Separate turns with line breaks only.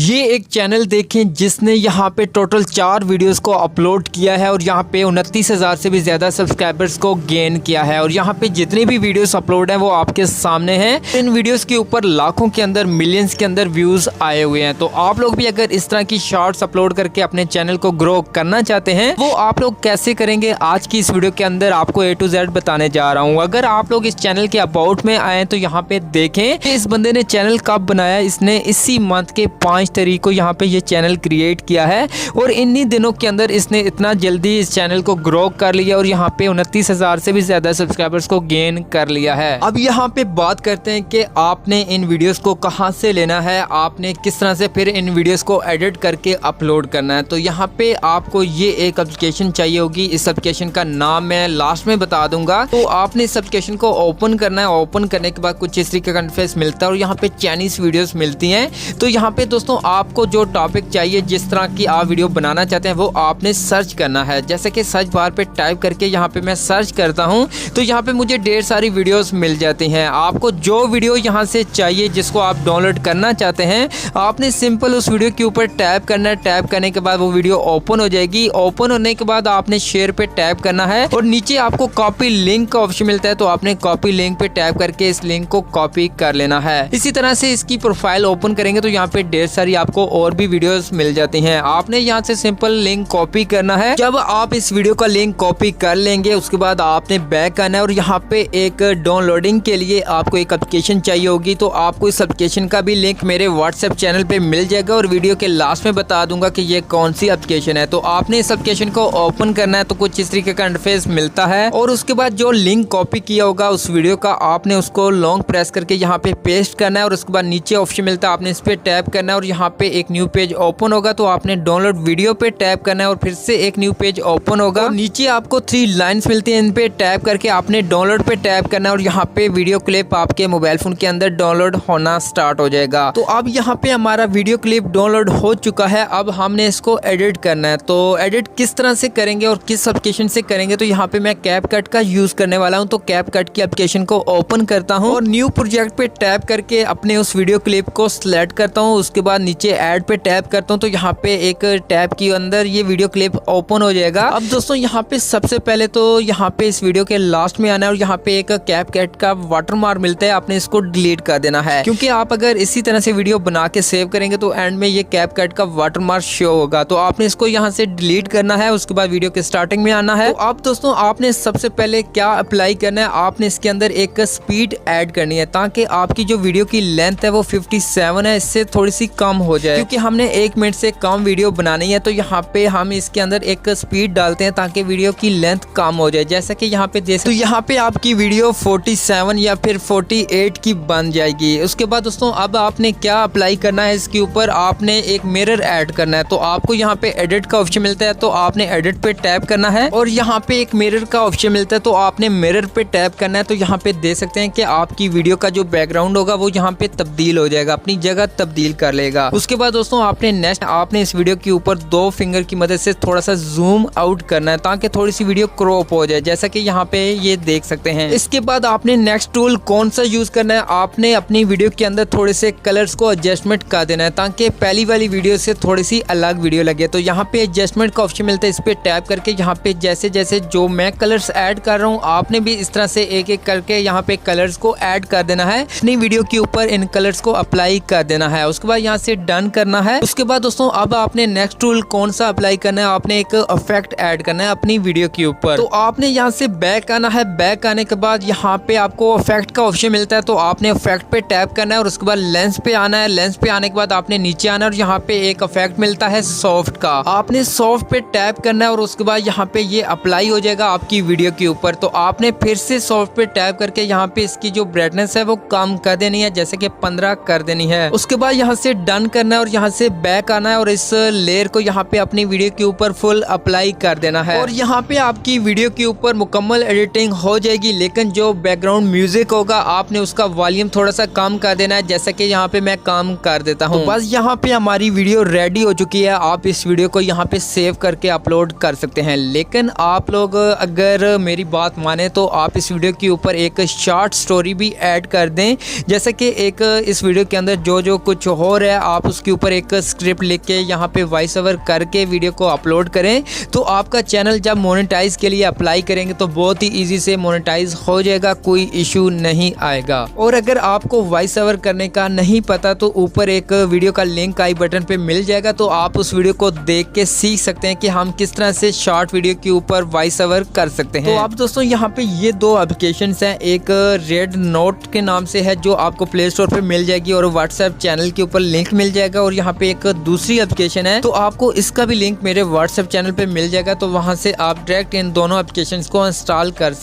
ये एक चैनल देखें जिसने यहाँ पे टोटल 4 वीडियोस को अपलोड किया है और यहाँ पे 29,000 से भी ज़्यादा सब्सक्राइबर्स को गेन किया है। और यहाँ पे जितने भी वीडियोस अपलोड हैं वो आपके सामने हैं। इन वीडियोस के ऊपर लाखों के अंदर, मिलियंस के अंदर व्यूज़ आए हुए हैं। तो आप लोग भी अगर इस तरह की शॉर्ट्स अपलोड करके अपने चैनल को ग्रो करना चाहते हैं, वो आप लोग कैसे करेंगे, आज की इस वीडियो के अंदर आपको A to Z बताने जा रहा हूँ। अगर आप लोग इस चैनल के अबाउट में आए तो यहाँ पे देखें कि इस बंदे ने चैनल कब बनाया। इसने इसी मंथ के 5 तारीख को यहाँ पे ये चैनल क्रिएट किया है और इन्हीं दिनों के अंदर इसने इतना जल्दी इस चैनल को ग्रो कर लिया और यहाँ पे 29,000 से भी ज्यादा सब्सक्राइबर्स को गेन कर लिया है। अब यहाँ पे बात करते हैं कि आपने इन वीडियोस को कहाँ से लेना है, आपने किस तरह से फिर इन वीडियोस को एडिट करके अपलोड करना है। तो यहाँ पे आपको ये एक एप्लीकेशन चाहिए होगी। इस एप्लीकेशन का नाम मैं लास्ट में बता दूंगा। तो आपने इस एप्लीकेशन को ओपन करना है। ओपन करने के बाद कुछ इस तरीके का इंटरफेस मिलता है और यहाँ पे चाइनीज वीडियोस मिलती हैं। तो यहाँ पे दोस्तों आपको जो टॉपिक चाहिए, जिस तरह की आप वीडियो बनाना चाहते हैं, वो आपने सर्च करना है। जैसे कि सर्च बार पे टाइप करके यहाँ पे मैं सर्च करता हूँ तो यहाँ पे मुझे ढेर सारी वीडियोस मिल जाती हैं। आपको जो वीडियो यहाँ से चाहिए, जिसको आप डाउनलोड करना चाहते हैं, आपने सिंपल उस वीडियो के ऊपर टैप करना है। टैप करने के बाद वो वीडियो ओपन हो जाएगी। ओपन होने के बाद आपने शेयर पे टैप करना है और नीचे आपको कॉपी लिंक का ऑप्शन मिलता है। तो आपने कॉपी लिंक पे टैप करके इस लिंक को कॉपी कर लेना है। इसी तरह से इसकी प्रोफाइल ओपन करेंगे तो यहाँ पे ढेर सारी आपको और भी वीडियोस मिल जाती हैं। आपने यहाँ से सिंपल लिंक कॉपी करना है। जब आप इस वीडियो का लिंक कॉपी कर लेंगे उसके बाद आपने बैक आना है और यहाँ पे एक डाउनलोडिंग के लिए आपको एक एप्लीकेशन चाहिए होगी। तो आपको इस एप्लीकेशन का भी लिंक मेरे व्हाट्सएप चैनल पे मिल जाएगा और वीडियो के लास्ट में बता दूंगा कि ये कौन सी एप्लीकेशन है। तो आपने इस एप्लीकेशन को ओपन करना है। तो कुछ इस तरीके का इंटरफेस मिलता है और उसके बाद जो लिंक कॉपी किया होगा उस वीडियो का, आपने उसको लॉन्ग प्रेस करके यहाँ पे पेस्ट करना है और उसके बाद नीचे ऑप्शन मिलता है, आपने इस पे टैप करना है और यहाँ पे एक न्यू पेज ओपन होगा। तो आपने डाउनलोड वीडियो पे टैप करना है और फिर से एक न्यू पेज ओपन होगा। नीचे आपको 3 लाइंस मिलती हैं, इन पे टैप करके आपने डाउनलोड पे टैप करना है और यहाँ पे वीडियो क्लिप आपके मोबाइल फोन के अंदर डाउनलोड होना स्टार्ट हो जाएगा। तो अब यहाँ पे हमारा वीडियो क्लिप डाउनलोड हो चुका है। अब हमने इसको एडिट करना है। तो एडिट किस तरह से करेंगे और किस एप्लीकेशन से करेंगे, तो यहाँ पे मैं कैपकट का यूज करने वाला हूँ। तो कैपकट की एप्लीकेशन को ओपन करता हूँ और न्यू प्रोजेक्ट पे टैप करके अपने उस वीडियो क्लिप को सिलेक्ट करता हूँ। उसके बाद नीचे ऐड पे टैप करता हूँ तो यहाँ पे एक टैब के अंदर ये वीडियो क्लिप ओपन हो जाएगा। अब दोस्तों यहाँ पे सबसे पहले तो यहाँ पे इस वीडियो के लास्ट में आना है और यहाँ पे एक कैपकट का वाटरमार्क मिलता है, आपने इसको डिलीट कर देना है। क्योंकि आप अगर इसी तरह से वीडियो बना के सेव करेंगे तो एंड में ये कैपकट का वाटरमार्क शो होगा। तो आपने इसको यहाँ से डिलीट करना है। उसके बाद वीडियो के स्टार्टिंग में आना है। तो अब दोस्तों आपने सबसे पहले क्या अप्लाई करना है, आपने इसके अंदर एक स्पीड ऐड करनी है ताकि आपकी जो वीडियो की लेंथ है वो 57 है, इससे थोड़ी सी कम हो जाए। क्योंकि हमने 1 मिनट से कम वीडियो बनानी है तो यहाँ पे हम इसके अंदर एक स्पीड डालते हैं ताकि वीडियो की लेंथ कम हो जाए। जैसा कि यहाँ पे देख, तो यहाँ पे आपकी वीडियो 47 या फिर 48 की बन जाएगी। उसके बाद दोस्तों अब आपने क्या अप्लाई करना है, इसके ऊपर आपने एक मिरर ऐड करना है। तो आपको यहाँ पे एडिट का ऑप्शन मिलता है, तो आपने एडिट पे टैप करना है और यहाँ पे एक मिरर का ऑप्शन मिलता है, तो आपने मिरर पे टैप करना है। तो यहाँ पे देख सकते हैं कि आपकी वीडियो का जो बैकग्राउंड होगा वो यहाँ पे तब्दील हो जाएगा, अपनी जगह तब्दील कर लेगा। उसके बाद दोस्तों आपने नेक्स्ट, आपने इस वीडियो के ऊपर 2 फिंगर की मदद से थोड़ा सा जूम आउट करना है ताकि थोड़ी सी वीडियो क्रॉप हो जाए, जैसा कि यहाँ पे ये देख सकते हैं। इसके बाद आपने नेक्स्ट टूल कौन सा यूज करना है, आपने अपनी वीडियो के अंदर थोड़े से कलर्स को एडजस्टमेंट कर देना है ताकि पहली वाली वीडियो से थोड़ी सी अलग वीडियो लगे। तो यहाँ पे एडजस्टमेंट का ऑप्शन मिलता है, इस पे टैप करके यहाँ पे जैसे जैसे जो मैं कलर्स ऐड कर रहा हूँ, आपने भी इस तरह से एक एक करके यहाँ पे कलर्स को ऐड कर देना है। अपनी वीडियो के ऊपर इन कलर्स को अप्लाई कर देना है। उसके बाद यहाँ से डन करना है। उसके बाद दोस्तों अब आपने नेक्स्ट टूल कौन सा अप्लाई करना है, आपने एक इफेक्ट ऐड करना है अपनी वीडियो के ऊपर। तो आपने यहाँ से बैक आना है। बैक आने के बाद यहाँ पे आपको इफेक्ट का ऑप्शन मिलता है, तो आपने इफेक्ट पे टैप करना है और उसके बाद लेंस पे आना है। लेंस पे आने के बाद आपने नीचे आना है और यहाँ पे एक इफेक्ट मिलता है सॉफ्ट का, आपने सॉफ्ट पे टैप करना है और उसके बाद यहाँ पे ये अप्लाई हो जाएगा आपकी वीडियो के ऊपर। तो आपने फिर से सॉफ्ट पे टैप करके यहाँ पे इसकी जो ब्राइटनेस है वो कम कर देनी है, जैसे कि 15 कर देनी है। उसके बाद यहाँ से डन करना है और यहाँ से बैक आना है और इस लेयर को यहाँ पे अपनी वीडियो के ऊपर फुल अप्लाई कर देना है और यहाँ पे आपकी वीडियो के ऊपर मुकम्मल एडिटिंग हो जाएगी। लेकिन जो बैकग्राउंड म्यूजिक होगा आपने उसका वॉल्यूम थोड़ा सा कम कर देना है, जैसे कि यहाँ पे मैं कम कर देता हूँ। तो बस यहाँ पे हमारी वीडियो रेडी हो चुकी है। आप इस वीडियो को यहाँ पे सेव करके अपलोड कर सकते हैं। लेकिन आप लोग अगर मेरी बात माने तो आप इस वीडियो के ऊपर एक शॉर्ट स्टोरी भी ऐड कर दें, जैसे कि एक इस वीडियो के अंदर जो जो कुछ हो रहा है आप उसके ऊपर एक स्क्रिप्ट लिख के यहाँ पे वॉइस ओवर करके वीडियो को अपलोड करें तो आपका चैनल जब मोनेटाइज के लिए अप्लाई करेंगे तो बहुत ही ईजी से मोनेटाइज हो जाएगा, कोई इशू नहीं आएगा। और अगर आपको वॉइस ओवर करने का नहीं पता तो ऊपर एक वीडियो का लिंक आई बटन पे मिल जाएगा, तो आप उस वीडियो को देख के सीख सकते हैं कि हम किस तरह से शॉर्ट वीडियो के ऊपर वॉइस ओवर कर सकते हैं। तो आप दोस्तों यहाँ पे ये दो एप्लीकेशन हैं, एक रेड नोट के नाम से है जो आपको प्ले स्टोर पे मिल जाएगी और व्हाट्सएप चैनल के ऊपर लिंक मिल जाएगा, और यहाँ पे एक दूसरी एप्लीकेशन है तो आपको इसका भी लिंक मेरे व्हाट्सएप चैनल पे मिल जाएगा, तो वहां से आप डायरेक्ट इन दोनों एप्लीकेशंस को इंस्टॉल कर सकते हैं।